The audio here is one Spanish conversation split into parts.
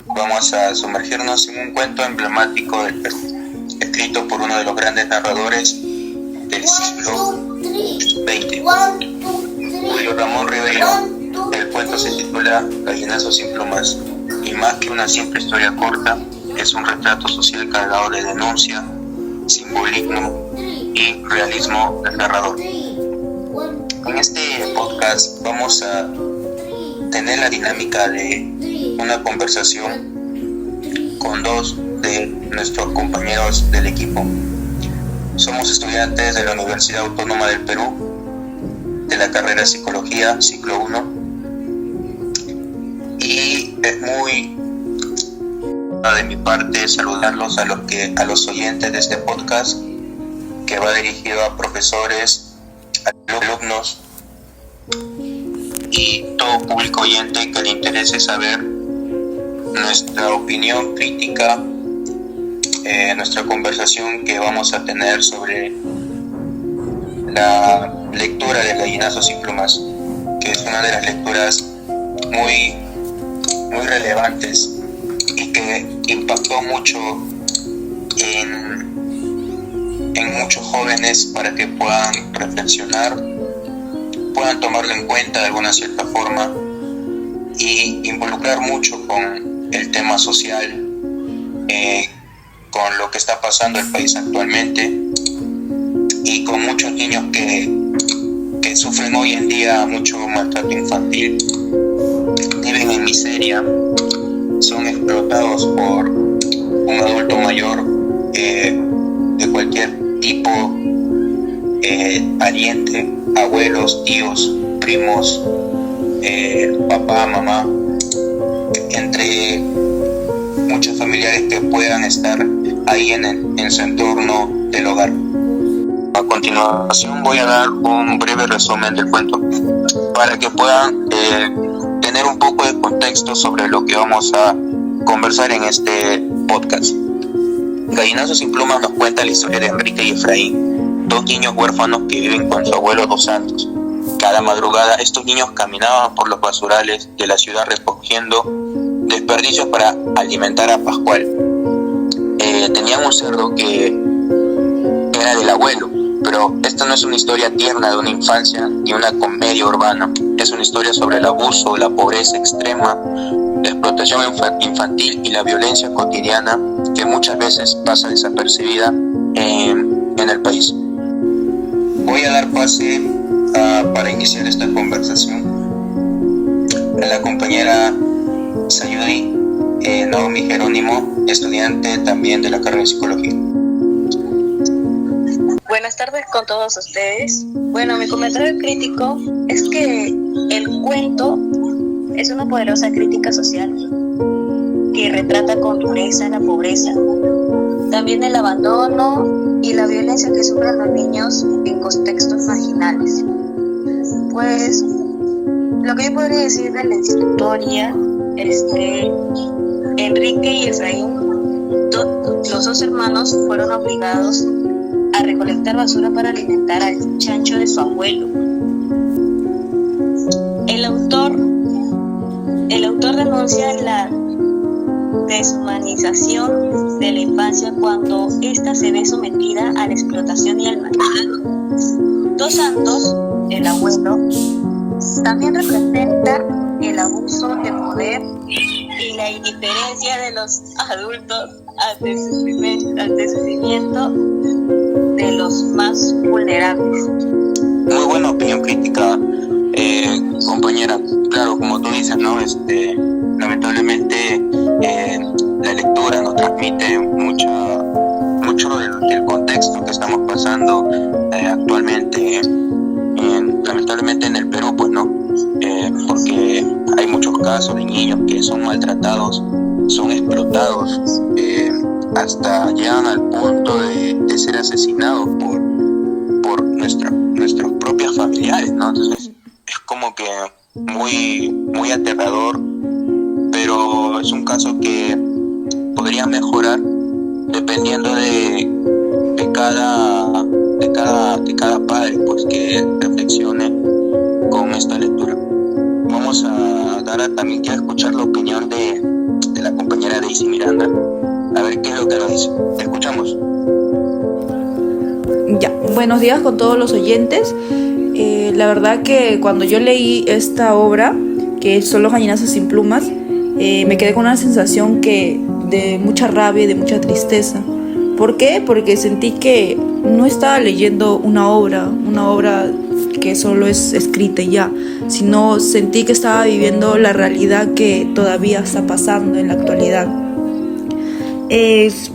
vamos a sumergirnos en un cuento emblemático del Perú, escrito por uno de los grandes narradores del siglo XX, Julio Ramón Ribeiro. El cuento se titula Gallinazo sin plumas, y más que una simple historia corta, es un retrato social cargado de denuncia, simbolismo y realismo del narrador. En este podcast vamos a tener la dinámica de una conversación con dos de nuestros compañeros del equipo. Somos estudiantes de la Universidad Autónoma del Perú, de la carrera de Psicología, ciclo 1, y es muy de mi parte saludarlos a los oyentes de este podcast, que va dirigido a profesores, alumnos y todo público oyente que le interese saber nuestra opinión crítica, nuestra conversación que vamos a tener sobre la lectura de Gallinazo sin plumas, que es una de las lecturas muy relevantes y que impactó mucho en muchos jóvenes para que puedan reflexionar, puedan tomarlo en cuenta de alguna cierta forma y involucrar mucho con el tema social, con lo que está pasando en el país actualmente y con muchos niños que sufren hoy en día mucho maltrato infantil, viven en miseria, son explotados por un adulto mayor de cualquier tipo, pariente, abuelos, tíos, primos, papá, mamá, entre muchos familiares que puedan estar ahí en su entorno del hogar. A continuación voy a dar un breve resumen del cuento para que puedan tener un poco de contexto sobre lo que vamos a conversar en este podcast. Gallinazo sin plumas nos cuenta la historia de Enrique y Efraín, dos niños huérfanos que viven con su abuelo Dos Santos. Cada madrugada estos niños caminaban por los basurales de la ciudad recogiendo desperdicios para alimentar a Pascual. Tenían un cerdo que era del abuelo, pero esta no es una historia tierna de una infancia ni una comedia urbana. Es una historia sobre el abuso, la pobreza extrema, la explotación infantil y la violencia cotidiana que muchas veces pasa desapercibida en el país. Voy a dar pase para iniciar esta conversación a la compañera Sayudi Naomi Jerónimo, estudiante también de la carrera de Psicología. Buenas tardes con todos ustedes. Bueno, mi comentario crítico es que el cuento es una poderosa crítica social que retrata con dureza la pobreza, también el abandono y la violencia que sufren los niños en contextos marginales. Pues lo que yo podría decir de la historia es que Enrique y Efraín, los dos hermanos, fueron obligados a recolectar basura para alimentar al chancho de su abuelo. El autor denuncia la deshumanización de la infancia cuando ésta se ve sometida a la explotación y al maltrato. Dos Santos, el abuelo, también representa el abuso de poder y la indiferencia de los adultos ante el sufrimiento de los más vulnerables. Muy buena opinión crítica, compañera. Claro, como tú dices, ¿no? Lamentablemente la lectura nos transmite mucho del contexto que estamos pasando actualmente, lamentablemente en el Perú, pues, ¿no? Porque hay muchos casos de niños que son maltratados, son explotados, hasta llegan al punto de ser asesinados por nuestros propios familiares, ¿no? Entonces es como que muy aterrador, pero es un caso que podría mejorar dependiendo de cada padre, pues, que reflexione con esta lectura. Vamos a dar también quiero escuchar la opinión de Daisy Miranda, a ver qué es lo que nos dice. Te escuchamos. Ya, buenos días con todos los oyentes. La verdad que cuando yo leí esta obra, que son Los gallinazos sin plumas, me quedé con una sensación de mucha rabia y de mucha tristeza. ¿Por qué? Porque sentí que no estaba leyendo una obra que solo es escrita y ya, sino sentí que estaba viviendo la realidad que todavía está pasando en la actualidad.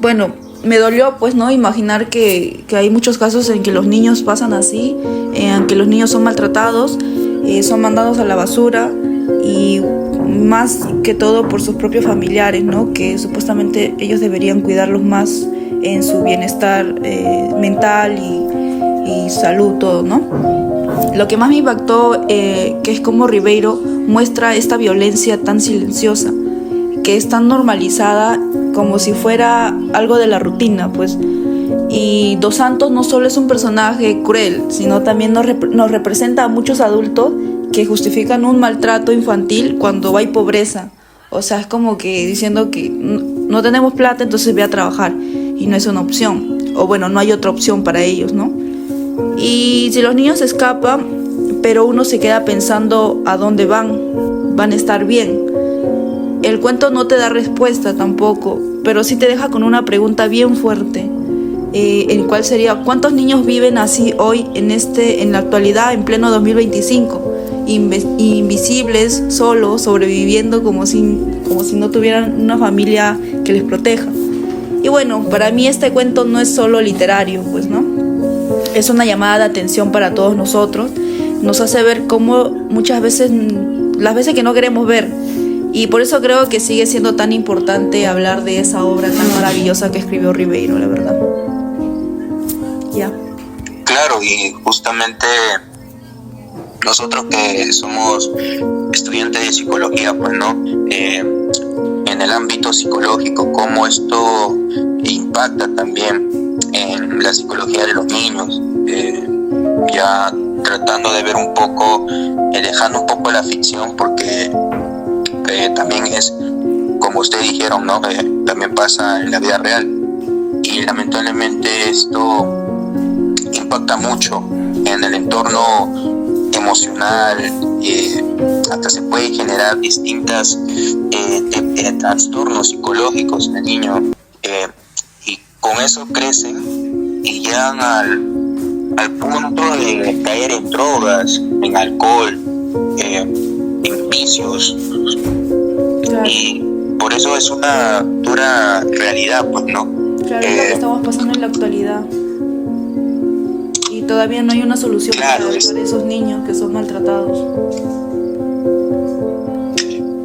Bueno, me dolió pues no imaginar que hay muchos casos en que los niños pasan así, en que los niños son maltratados, son mandados a la basura, y más que todo por sus propios familiares, ¿no? Que supuestamente ellos deberían cuidarlos más en su bienestar mental y salud, todo, ¿no? Lo que más me impactó, que es como Ribeiro muestra esta violencia tan silenciosa, que es tan normalizada como si fuera algo de la rutina, pues. Y Dos Santos no solo es un personaje cruel, sino también nos representa a muchos adultos que justifican un maltrato infantil cuando hay pobreza. O sea, es como que diciendo que no tenemos plata, entonces ve a trabajar, y no es una opción, o bueno, no hay otra opción para ellos, ¿no? Y si los niños escapan, pero uno se queda pensando a dónde van a estar bien. El cuento no te da respuesta tampoco, pero sí te deja con una pregunta bien fuerte, el cual sería: ¿cuántos niños viven así hoy en la actualidad, en pleno 2025? Invisibles, solos, sobreviviendo como si no tuvieran una familia que les proteja. Y bueno, para mí este cuento no es solo literario, pues, ¿no? Es una llamada de atención para todos nosotros. Nos hace ver cómo muchas veces, las veces que no queremos ver. Y por eso creo que sigue siendo tan importante hablar de esa obra tan maravillosa que escribió Ribeiro, la verdad. Ya. Claro, y justamente nosotros que somos estudiantes de psicología, pues, ¿no? En el ámbito psicológico, cómo esto impacta también en la psicología de los niños, ya tratando de ver un poco, dejando un poco la ficción, porque también es, como ustedes dijeron, ¿no? También pasa en la vida real, y lamentablemente esto impacta mucho en el entorno emocional, hasta se puede generar distintas trastornos psicológicos en el niño, y con eso crecen y llegan al punto de caer en drogas, en alcohol, en vicios. Claro. Y por eso es una dura realidad, pues, ¿no? Claro, es lo que estamos pasando en la actualidad. Y todavía no hay una solución, claro, para esos niños que son maltratados.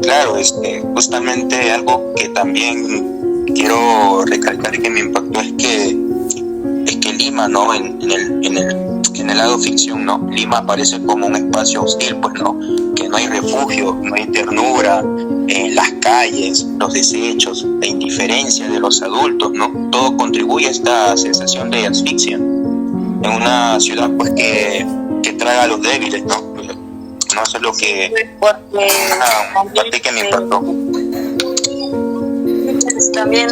Claro, justamente algo que también quiero recalcar que me impactó es que Lima, ¿no? En el lado ficción, ¿no? Lima aparece como un espacio hostil, pues, ¿no? Que no hay refugio, no hay ternura, las calles, los desechos, la indiferencia de los adultos, ¿no? Todo contribuye a esta sensación de asfixia en una ciudad, pues, que traga a los débiles, ¿no? No, eso es lo que parte que me impactó. También,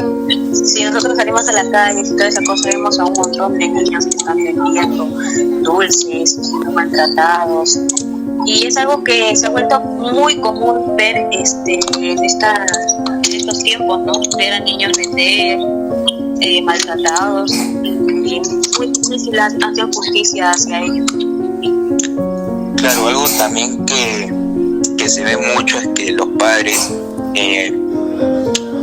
si nosotros salimos a la calle y toda esa cosa, vemos a un montón de niños que están vendiendo dulces, siendo maltratados, y es algo que se ha vuelto muy común ver en estos tiempos, ¿no? Ver a niños vender maltratados, y muy difícil hacer justicia hacia ellos. Claro, algo también que se ve mucho es que los padres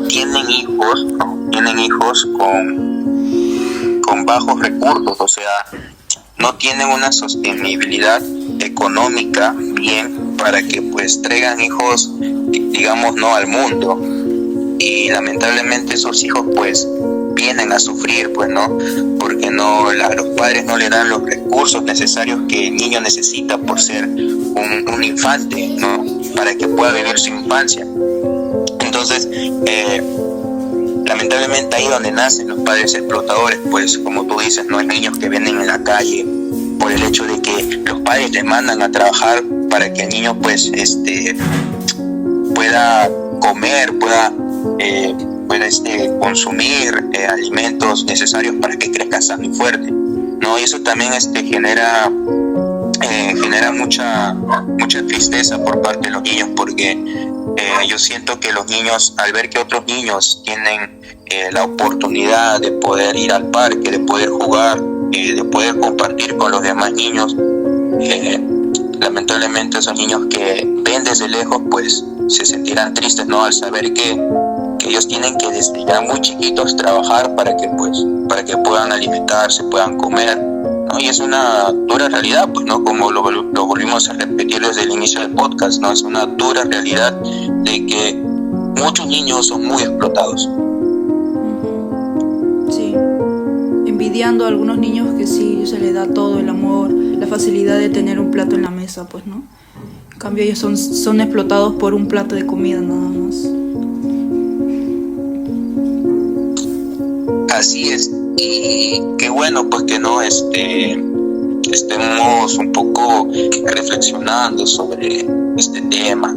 tienen hijos, ¿no? Tienen hijos con bajos recursos, o sea, no tienen una sostenibilidad económica bien para que, pues, traigan hijos, digamos, no al mundo, y lamentablemente esos hijos, pues, vienen a sufrir, pues, ¿no? Porque los padres no le dan los recursos necesarios que el niño necesita por ser un infante, ¿no? Para que pueda vivir su infancia. Entonces, lamentablemente ahí donde nacen los padres explotadores, pues, como tú dices, no hay niños que venden en la calle por el hecho de que los padres les mandan a trabajar para que el niño, pues, pueda comer, pueda pueda consumir alimentos necesarios para que crezca sano y fuerte, ¿no? Y eso también genera mucha tristeza por parte de los niños, porque yo siento que los niños, al ver que otros niños tienen la oportunidad de poder ir al parque, de poder jugar, de poder compartir con los demás niños, lamentablemente esos niños que ven desde lejos pues se sentirán tristes, ¿no? Al saber que ellos tienen que desde ya muy chiquitos trabajar para que puedan alimentarse, puedan comer, ¿no? Y es una dura realidad, pues, ¿no? Como lo volvimos a repetir desde el inicio del podcast, ¿no? Es una dura realidad de que muchos niños son muy explotados. Sí, envidiando a algunos niños que sí se les da todo el amor, la facilidad de tener un plato en la mesa, pues, ¿no? En cambio ellos son explotados por un plato de comida nada más. Así es, y qué bueno pues que no estemos un poco reflexionando sobre este tema,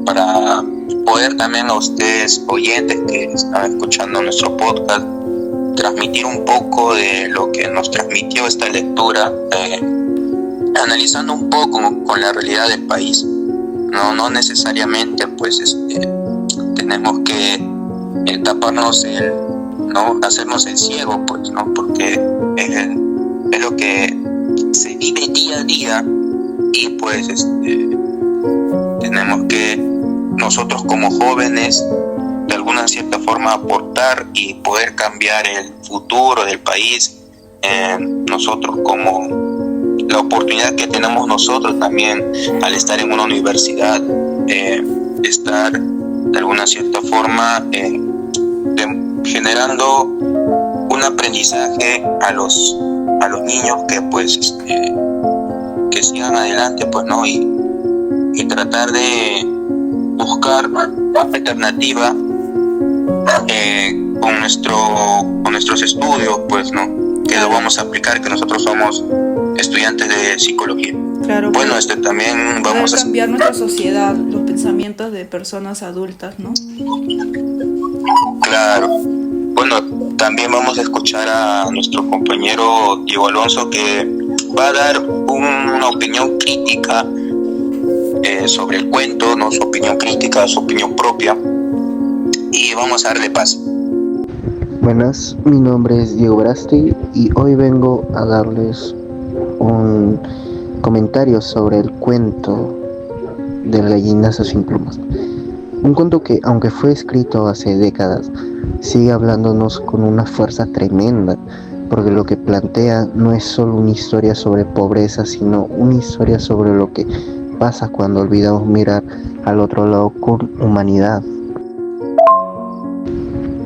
para poder también a ustedes oyentes que están escuchando nuestro podcast transmitir un poco de lo que nos transmitió esta lectura, analizando un poco con la realidad del país. No necesariamente pues tenemos que taparnos no hacernos el ciego, pues, ¿no? Porque es lo que se vive día a día, y pues tenemos que nosotros como jóvenes de alguna cierta forma aportar y poder cambiar el futuro del país. Nosotros, como la oportunidad que tenemos nosotros también al estar en una universidad, estar de alguna cierta forma generando un aprendizaje a los niños que pues que sigan adelante, pues, ¿no? Y tratar de buscar una alternativa con nuestros estudios, pues, ¿no? Que lo vamos a aplicar, que nosotros somos estudiantes de psicología. Claro. Bueno, también vamos a cambiar nuestra sociedad, los pensamientos de personas adultas, ¿no? Claro. Bueno, también vamos a escuchar a nuestro compañero Diego Alonso, que va a dar una opinión crítica sobre el cuento, ¿no? Su opinión crítica, su opinión propia, y vamos a darle paso. Buenas, mi nombre es Diego Brasti y hoy vengo a darles un comentario sobre el cuento del gallinazo sin plumas. Un cuento que, aunque fue escrito hace décadas, sigue hablándonos con una fuerza tremenda, porque lo que plantea no es solo una historia sobre pobreza, sino una historia sobre lo que pasa cuando olvidamos mirar al otro lado con humanidad.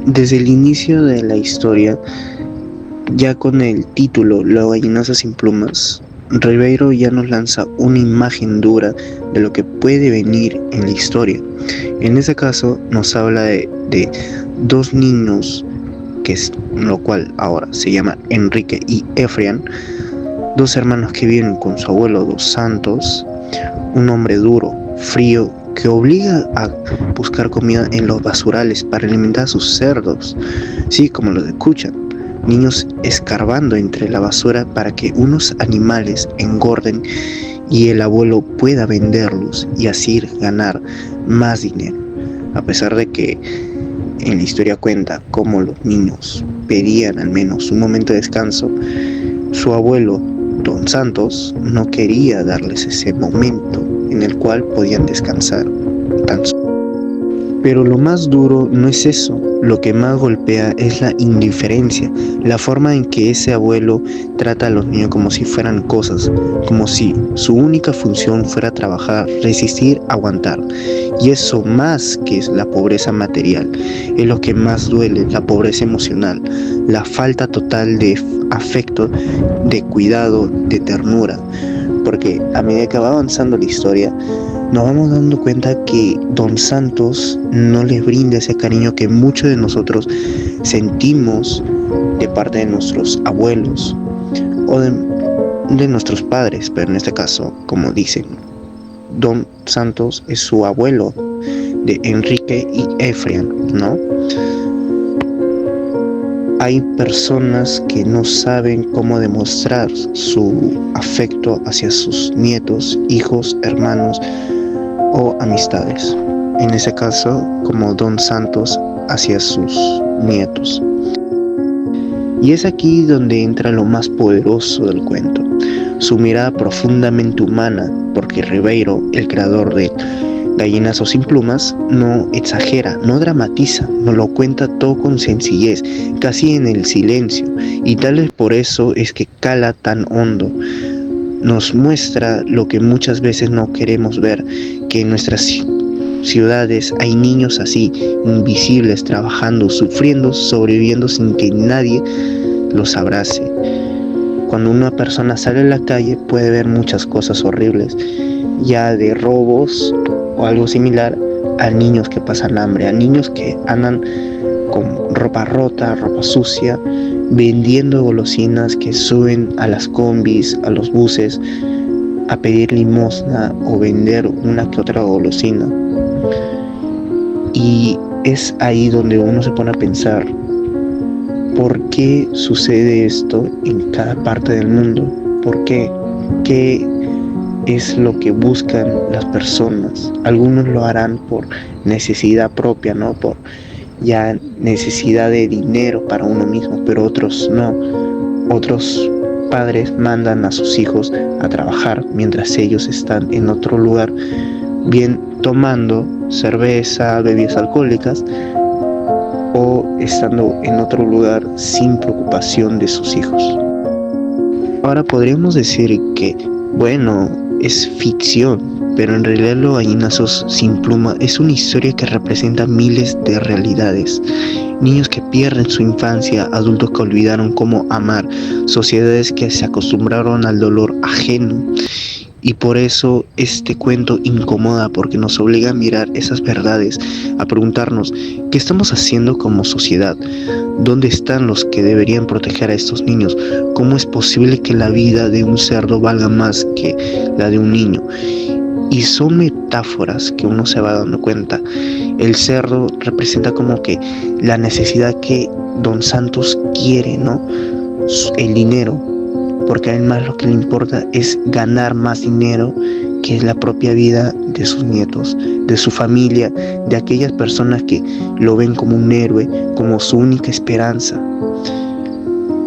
Desde el inicio de la historia, ya con el título La gallinaza sin plumas, Ribeiro ya nos lanza una imagen dura de lo que puede venir en la historia. En ese caso nos habla de dos niños, lo cual ahora se llama Enrique y Efrián, dos hermanos que viven con su abuelo Dos Santos, un hombre duro, frío, que obliga a buscar comida en los basurales para alimentar a sus cerdos, sí, como lo escuchan, niños escarbando entre la basura para que unos animales engorden y el abuelo pueda venderlos y así ganar más dinero, a pesar de que en la historia cuenta cómo los niños pedían al menos un momento de descanso. Su abuelo, Don Santos, no quería darles ese momento en el cual podían descansar. Pero lo más duro no es eso, lo que más golpea es la indiferencia, la forma en que ese abuelo trata a los niños como si fueran cosas, como si su única función fuera trabajar, resistir, aguantar. Y eso, más que la pobreza material, es lo que más duele, la pobreza emocional, la falta total de afecto, de cuidado, de ternura. Porque a medida que va avanzando la historia, nos vamos dando cuenta que Don Santos no les brinda ese cariño que muchos de nosotros sentimos de parte de nuestros abuelos o de nuestros padres, pero en este caso, como dicen, Don Santos es su abuelo, de Enrique y Efrián, ¿no? Hay personas que no saben cómo demostrar su afecto hacia sus nietos, hijos, hermanos o amistades. En ese caso, como Don Santos hacia sus nietos. Y es aquí donde entra lo más poderoso del cuento, su mirada profundamente humana, porque Ribeiro, el creador de Gallinazo sin plumas, no exagera, no dramatiza, nos lo cuenta todo con sencillez, casi en el silencio, y tal vez por eso es que cala tan hondo. Nos muestra lo que muchas veces no queremos ver, que en nuestras ciudades hay niños así, invisibles, trabajando, sufriendo, sobreviviendo sin que nadie los abrace. Cuando una persona sale a la calle puede ver muchas cosas horribles, ya de robos o algo similar, a niños que pasan hambre, a niños que andan con ropa rota, ropa sucia, vendiendo golosinas, que suben a las combis, a los buses, a pedir limosna o vender una que otra golosina. Y es ahí donde uno se pone a pensar, ¿por qué sucede esto en cada parte del mundo? ¿Por qué? ¿Qué es lo que buscan las personas? Algunos lo harán por necesidad propia, ¿no? Por ya necesidad de dinero para uno mismo, pero otros no. Otros padres mandan a sus hijos a trabajar mientras ellos están en otro lugar, bien tomando cerveza, bebidas alcohólicas, o estando en otro lugar sin preocupación de sus hijos. Ahora podríamos decir que, bueno, es ficción, pero en realidad Los Gallinazos sin pluma es una historia que representa miles de realidades. Niños que pierden su infancia, adultos que olvidaron cómo amar, sociedades que se acostumbraron al dolor ajeno. Y por eso este cuento incomoda, porque nos obliga a mirar esas verdades, a preguntarnos qué estamos haciendo como sociedad, dónde están los que deberían proteger a estos niños, cómo es posible que la vida de un cerdo valga más que la de un niño. Y son metáforas que uno se va dando cuenta. El cerdo representa como que la necesidad que Don Santos quiere, ¿no? El dinero, porque además lo que le importa es ganar más dinero que la propia vida de sus nietos, de su familia, de aquellas personas que lo ven como un héroe, como su única esperanza.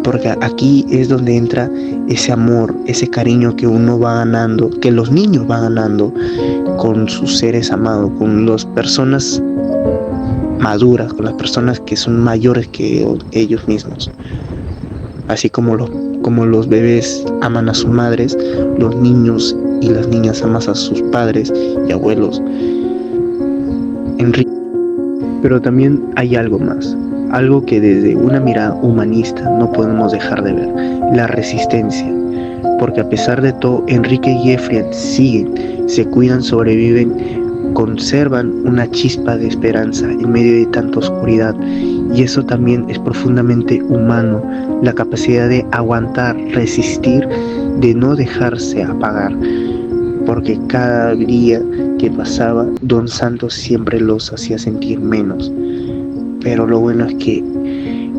Porque aquí es donde entra ese amor, ese cariño que uno va ganando, que los niños van ganando con sus seres amados, con las personas maduras, con las personas que son mayores que ellos mismos. Así como los bebés aman a sus madres, los niños y las niñas aman a sus padres y abuelos. Pero también hay algo más, algo que desde una mirada humanista no podemos dejar de ver, la resistencia. Porque a pesar de todo, Enrique y Efrián siguen, se cuidan, sobreviven, conservan una chispa de esperanza en medio de tanta oscuridad. Y eso también es profundamente humano, la capacidad de aguantar, resistir, de no dejarse apagar. Porque cada día que pasaba, Don Santos siempre los hacía sentir menos. Pero lo bueno es que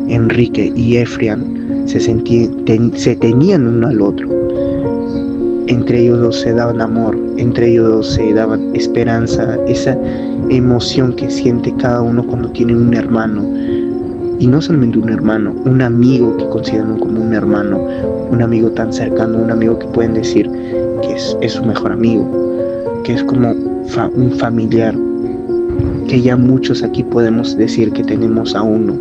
Enrique y Efrián se tenían uno al otro. Entre ellos dos se daban amor, entre ellos dos se daban esperanza, esa emoción que siente cada uno cuando tiene un hermano. Y no solamente un hermano, un amigo que consideran como un hermano, un amigo tan cercano, un amigo que pueden decir que es su mejor amigo, que es como un familiar, que ya muchos aquí podemos decir que tenemos a uno.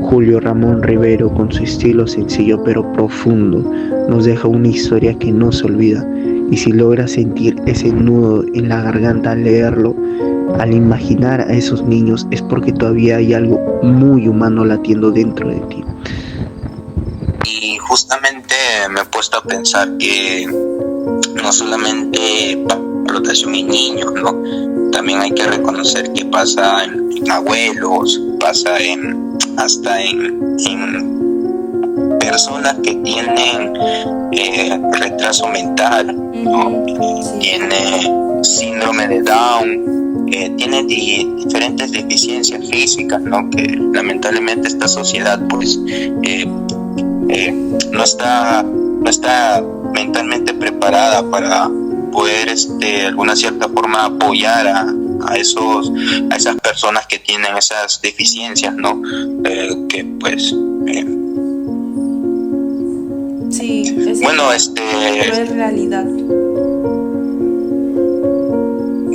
Julio Ramón Rivero, con su estilo sencillo pero profundo, nos deja una historia que no se olvida, y si logras sentir ese nudo en la garganta al leerlo, al imaginar a esos niños, es porque todavía hay algo muy humano latiendo dentro de ti. Y justamente me he puesto a pensar que no solamente protección y niños, ¿no? También hay que reconocer que pasa en abuelos, pasa hasta en personas que tienen retraso mental, ¿no? síndrome de Down, tiene diferentes deficiencias físicas, ¿no? Que lamentablemente esta sociedad pues no está mentalmente preparada para poder de alguna cierta forma apoyar a esas personas que tienen esas deficiencias, ¿no? Que pues Sí, bueno, pero es realidad.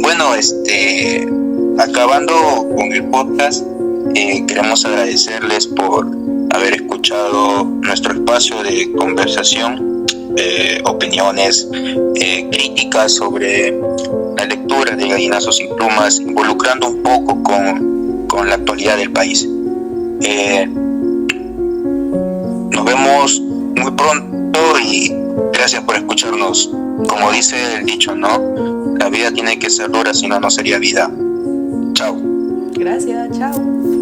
Bueno, acabando con el podcast, queremos agradecerles por haber escuchado nuestro espacio de conversación, opiniones, críticas sobre la lectura de Gallinazos sin Plumas, involucrando un poco con la actualidad del país. Nos vemos muy pronto y gracias por escucharnos. Como dice el dicho, ¿no? La vida tiene que ser dura, si no, no sería vida. Chao. Gracias, chao.